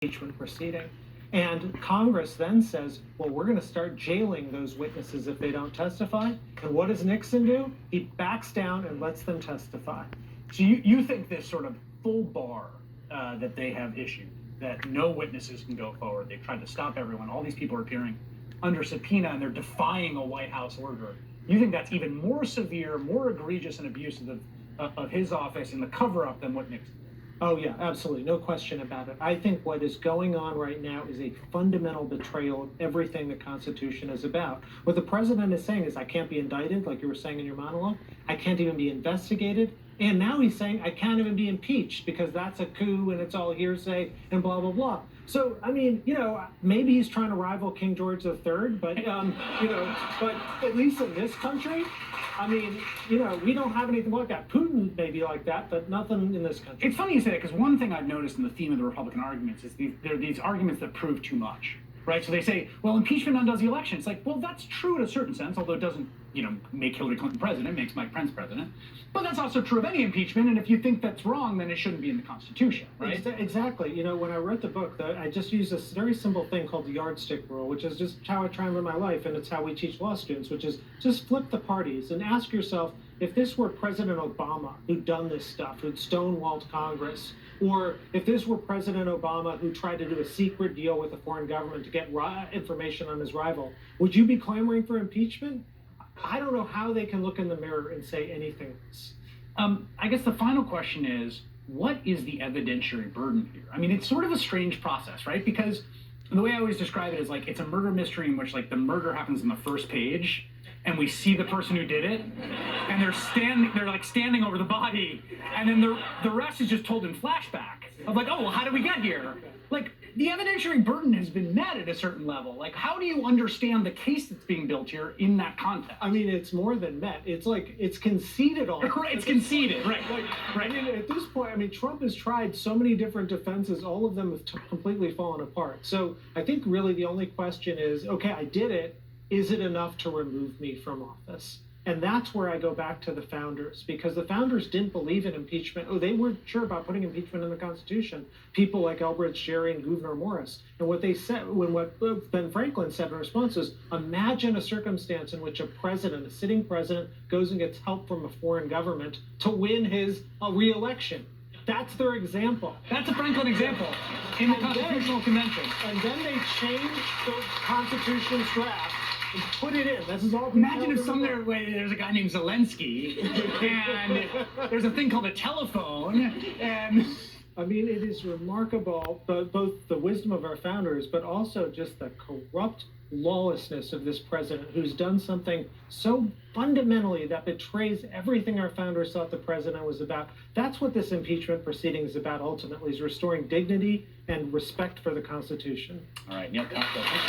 impeachment proceeding. And Congress then says, well, we're going to start jailing those witnesses if they don't testify. And what does Nixon do? He backs down and lets them testify. So you think this sort of full bar that they have issued, that no witnesses can go forward, they've tried to stop everyone, all these people are appearing under subpoena and they're defying a White House order. You think that's even more severe, more egregious and abusive of his office and the cover-up than what Nixon did? Oh, yeah, absolutely. No question about it. I think what is going on right now is a fundamental betrayal of everything the Constitution is about. What the president is saying is, I can't be indicted, like you were saying in your monologue. I can't even be investigated. And now he's saying, I can't even be impeached because that's a coup and it's all hearsay and blah, blah, blah. So, I mean, maybe he's trying to rival King George III, but, but at least in this country, I mean, we don't have anything like that. Putin may be like that, but nothing in this country. It's funny you say that, because one thing I've noticed in the theme of the Republican arguments is there are these arguments that prove too much, right? So they say, well, impeachment undoes the election. It's like, well, that's true in a certain sense, although it doesn't, make Hillary Clinton president, it makes Mike Pence president. But that's also true of any impeachment, and if you think that's wrong, then it shouldn't be in the Constitution, right? Exactly. When I wrote the book, I just used this very simple thing called the yardstick rule, which is just how I try and live my life, and it's how we teach law students, which is just flip the parties and ask yourself, if this were President Obama who'd done this stuff, who'd stonewalled Congress, or if this were President Obama who tried to do a secret deal with a foreign government to get information on his rival, would you be clamoring for impeachment? I don't know how they can look in the mirror and say anything else. I guess the final question is, what is the evidentiary burden here? I mean, it's sort of a strange process, right? Because the way I always describe it is like, it's a murder mystery in which the murder happens on the first page, and we see the person who did it, and they're standing over the body, and then the rest is just told in flashback of oh, well, how did we get here? The evidentiary burden has been met at a certain level. How do you understand the case that's being built here in that context? I mean, it's more than met. It's it's conceded all. Right, it's conceded, right. Right. I mean, at this point, Trump has tried so many different defenses. All of them have completely fallen apart. So I think really the only question is, okay, I did it. Is it enough to remove me from office? And that's where I go back to the founders, because the founders didn't believe in impeachment. Oh, they weren't sure about putting impeachment in the Constitution. People like Elbridge Gerry and Gouverneur Morris. And what they said, what Ben Franklyn said in response is, imagine a circumstance in which a sitting president, goes and gets help from a foreign government to win his re-election. That's their example. That's a Franklin example in the Constitutional Convention. And then they changed the Constitution's draft and put it in. This is all. Imagine if somewhere there's a guy named Zelensky, and there's a thing called a telephone, and I mean, it is remarkable, both the wisdom of our founders, but also just the corrupt lawlessness of this president, who's done something so fundamentally that betrays everything our founders thought the president was about. That's what this impeachment proceeding is about ultimately, is restoring dignity and respect for the Constitution. All right, Neal Katyal.